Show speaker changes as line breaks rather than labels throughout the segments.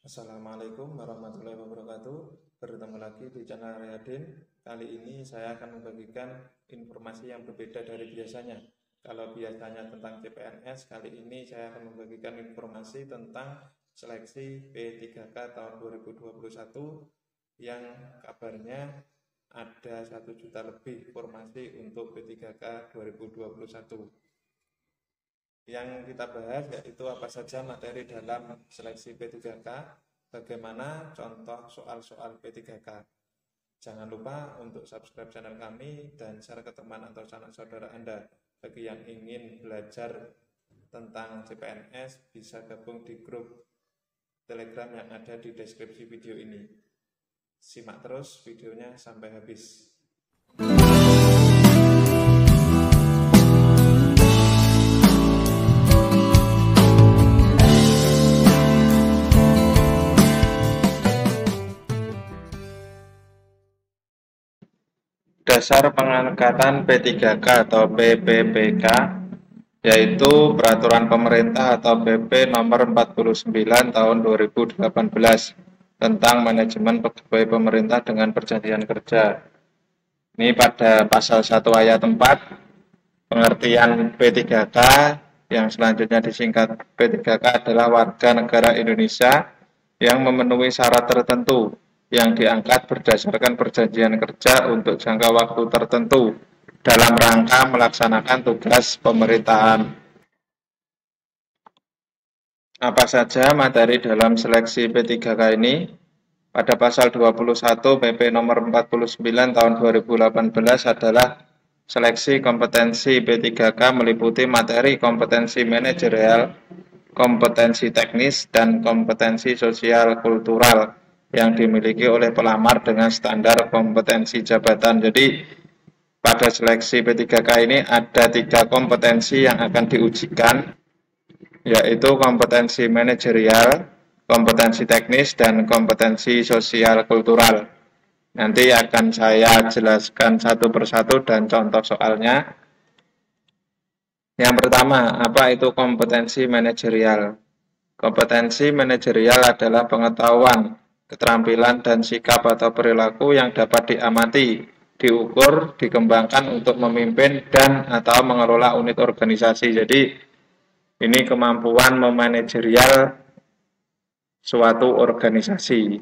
Assalamualaikum warahmatullahi wabarakatuh. Bertemu lagi di channel Riyadin. Kali ini saya akan membagikan informasi yang berbeda dari biasanya. Kalau biasanya tentang CPNS, kali ini saya akan membagikan informasi tentang seleksi P3K tahun 2021 yang kabarnya ada 1 juta lebih formasi untuk P3K 2021. Yang kita bahas yaitu apa saja materi dalam seleksi P3K, bagaimana contoh soal-soal P3K. Jangan lupa untuk subscribe channel kami dan share ke teman atau sanak saudara Anda. Bagi yang ingin belajar tentang CPNS, bisa gabung di grup Telegram yang ada di deskripsi video ini. Simak terus videonya sampai habis. Dasar pengangkatan P3K atau PPPK, yaitu Peraturan Pemerintah atau PP Nomor 49 Tahun 2018 tentang manajemen pegawai pemerintah dengan perjanjian kerja. Ini pada pasal 1 ayat 4, pengertian P3K yang selanjutnya disingkat P3K adalah warga negara Indonesia yang memenuhi syarat tertentu yang diangkat berdasarkan perjanjian kerja untuk jangka waktu tertentu dalam rangka melaksanakan tugas pemerintahan. Apa saja materi dalam seleksi P3K ini? Pada pasal 21 PP nomor 49 tahun 2018 adalah seleksi kompetensi P3K meliputi materi kompetensi manajerial, kompetensi teknis, dan kompetensi sosial kultural yang dimiliki oleh pelamar dengan standar kompetensi jabatan. Jadi pada seleksi P3K ini ada 3 kompetensi yang akan diujikan, yaitu kompetensi manajerial, kompetensi teknis, dan kompetensi sosial kultural. Nanti akan saya jelaskan satu persatu dan contoh soalnya. Yang pertama, apa itu kompetensi manajerial? Kompetensi manajerial adalah pengetahuan, keterampilan, dan sikap atau perilaku yang dapat diamati, diukur, dikembangkan untuk memimpin dan atau mengelola unit organisasi. Jadi ini kemampuan memanajerial suatu organisasi.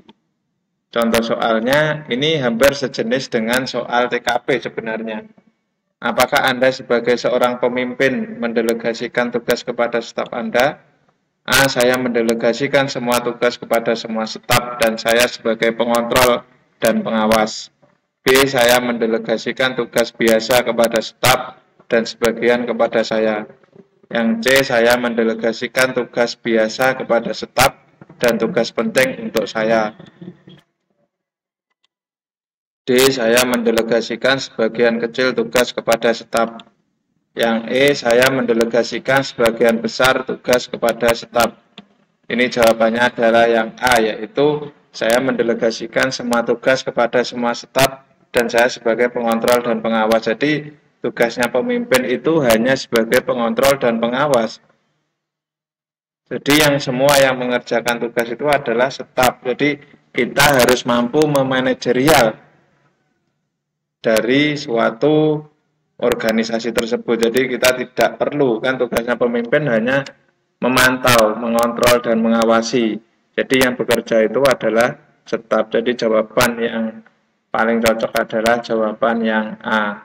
Contoh soalnya ini hampir sejenis dengan soal TKP sebenarnya. Apakah Anda sebagai seorang pemimpin mendelegasikan tugas kepada staf Anda? A. Saya mendelegasikan semua tugas kepada semua staf dan saya sebagai pengontrol dan pengawas. B. Saya mendelegasikan tugas biasa kepada staf dan sebagian kepada saya. Yang C. Saya mendelegasikan tugas biasa kepada staf dan tugas penting untuk saya. D. Saya mendelegasikan sebagian kecil tugas kepada staf. Yang E. Saya mendelegasikan sebagian besar tugas kepada staf. Ini jawabannya adalah yang A, yaitu saya mendelegasikan semua tugas kepada semua staf dan saya sebagai pengontrol dan pengawas. Jadi tugasnya pemimpin itu hanya sebagai pengontrol dan pengawas. Jadi yang semua yang mengerjakan tugas itu adalah staf. Jadi kita harus mampu memanajerial dari suatu organisasi tersebut. Jadi kita tidak perlu, kan tugasnya pemimpin hanya memantau, mengontrol, dan mengawasi. Jadi yang bekerja itu adalah staf. Jadi jawaban yang paling cocok adalah jawaban yang A.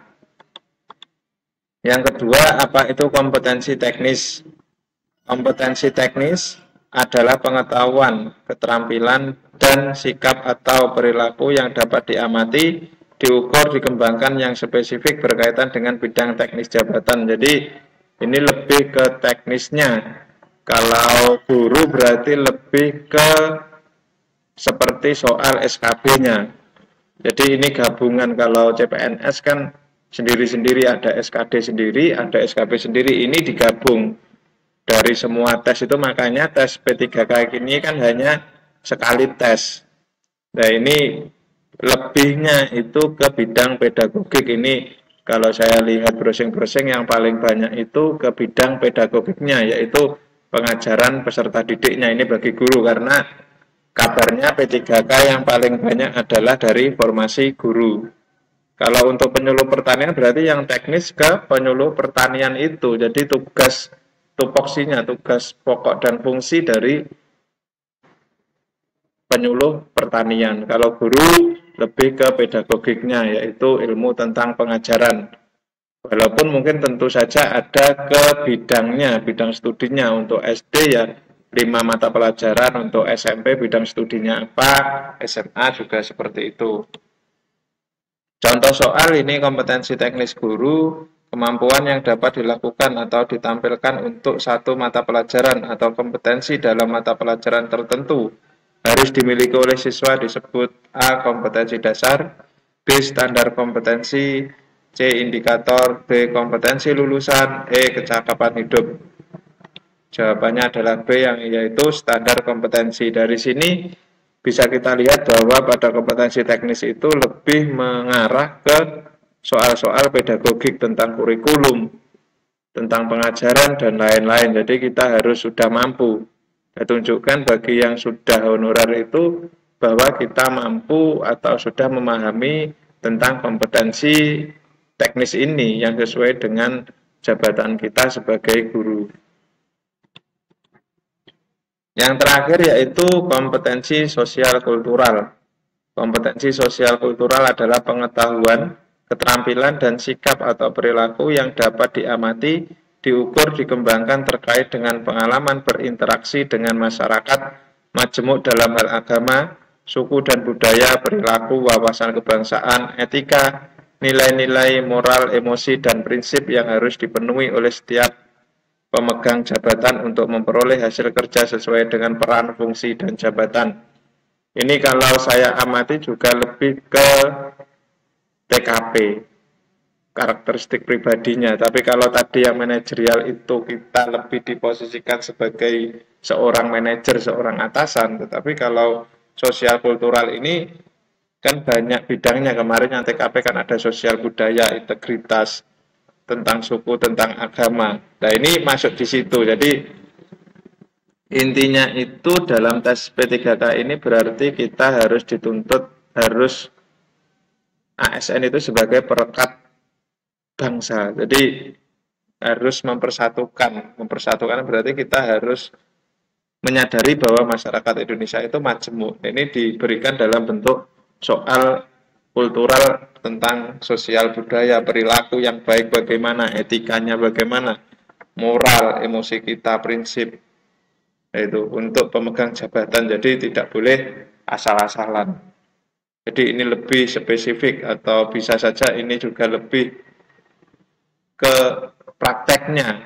Yang kedua, apa itu kompetensi teknis? Kompetensi teknis adalah pengetahuan, keterampilan, dan sikap atau perilaku yang dapat diamati, diukur, dikembangkan yang spesifik berkaitan dengan bidang teknis jabatan. Jadi ini lebih ke teknisnya. Kalau guru berarti lebih ke seperti soal SKB-nya. Jadi ini gabungan. Kalau CPNS kan sendiri-sendiri, ada SKD sendiri, ada SKB sendiri. Ini digabung dari semua tes itu, makanya tes P3K ini kan hanya sekali tes. Nah ini lebihnya itu ke bidang pedagogik. Ini kalau saya lihat browsing-browsing yang paling banyak itu ke bidang pedagogiknya, yaitu pengajaran peserta didiknya. Ini bagi guru, karena kabarnya P3K yang paling banyak adalah dari formasi guru. Kalau untuk penyuluh pertanian berarti yang teknis ke penyuluh pertanian itu. Jadi tugas tupoksinya, tugas pokok dan fungsi dari penyuluh pertanian. Kalau guru lebih ke pedagogiknya, yaitu ilmu tentang pengajaran. Walaupun mungkin tentu saja ada ke bidangnya, bidang studinya. Untuk SD ya 5 mata pelajaran, untuk SMP bidang studinya apa, SMA juga seperti itu. Contoh soal ini kompetensi teknis guru, kemampuan yang dapat dilakukan atau ditampilkan untuk satu mata pelajaran atau kompetensi dalam mata pelajaran tertentu harus dimiliki oleh siswa disebut A. Kompetensi dasar, B. Standar kompetensi, C. Indikator, D. Kompetensi lulusan, E. Kecakapan hidup. Jawabannya adalah B, yang yaitu standar kompetensi. Dari sini bisa kita lihat bahwa pada kompetensi teknis itu lebih mengarah ke soal-soal pedagogik tentang kurikulum, tentang pengajaran, dan lain-lain. Jadi kita harus sudah mampu. Saya tunjukkan bagi yang sudah honorer itu bahwa kita mampu atau sudah memahami tentang kompetensi teknis ini yang sesuai dengan jabatan kita sebagai guru. Yang terakhir yaitu kompetensi sosial kultural. Kompetensi sosial kultural adalah pengetahuan, keterampilan, dan sikap atau perilaku yang dapat diamati, diukur, dikembangkan terkait dengan pengalaman berinteraksi dengan masyarakat, majemuk dalam hal agama, suku dan budaya, perilaku, wawasan kebangsaan, etika, nilai-nilai moral, emosi, dan prinsip yang harus dipenuhi oleh setiap pemegang jabatan untuk memperoleh hasil kerja sesuai dengan peran, fungsi, dan jabatan. Ini kalau saya amati juga lebih ke TKP, karakteristik pribadinya. Tapi kalau tadi yang manajerial itu kita lebih diposisikan sebagai seorang manajer, seorang atasan. Tetapi kalau sosial kultural ini kan banyak bidangnya. Kemarin yang TKP kan ada sosial budaya, integritas, tentang suku, tentang agama. Nah ini masuk di situ. Jadi intinya itu dalam tes P3K ini berarti kita harus dituntut, harus ASN itu sebagai perekat bangsa. Jadi harus mempersatukan berarti kita harus menyadari bahwa masyarakat Indonesia itu majemuk. Ini diberikan dalam bentuk soal kultural tentang sosial budaya, perilaku yang baik bagaimana, etikanya bagaimana, moral, emosi kita, prinsip, itu untuk pemegang jabatan. Jadi tidak boleh asal-asalan. Jadi ini lebih spesifik atau bisa saja ini juga lebih ke prakteknya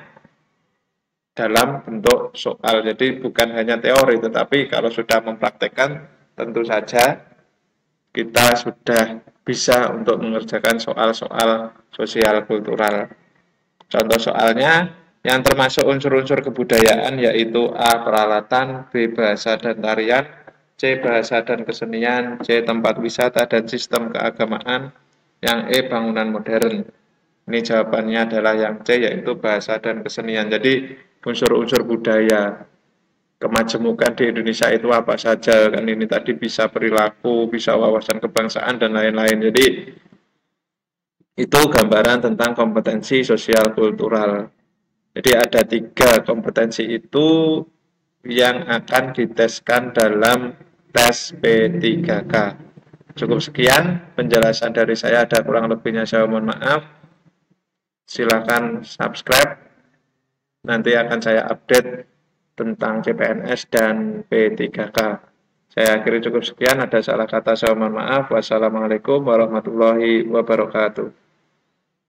dalam bentuk soal. Jadi bukan hanya teori, tetapi kalau sudah mempraktekkan tentu saja kita sudah bisa untuk mengerjakan soal-soal sosial kultural. Contoh soalnya yang termasuk unsur-unsur kebudayaan yaitu A. Peralatan, B. Bahasa dan tarian, C. Bahasa dan kesenian, C. Tempat wisata dan sistem keagamaan, yang E. Bangunan modern. Ini jawabannya adalah yang C, yaitu bahasa dan kesenian. Jadi unsur-unsur budaya kemajemukan di Indonesia itu apa saja, kan ini tadi bisa perilaku, bisa wawasan kebangsaan, dan lain-lain. Jadi itu gambaran tentang kompetensi sosial kultural. Jadi ada 3 kompetensi itu yang akan diteskan dalam tes P3K. Cukup sekian penjelasan dari saya, ada kurang lebihnya saya mohon maaf. Silakan subscribe, nanti akan saya update tentang CPNS dan P3K. Saya akhiri cukup sekian, ada salah kata saya mohon maaf. Wassalamualaikum warahmatullahi wabarakatuh.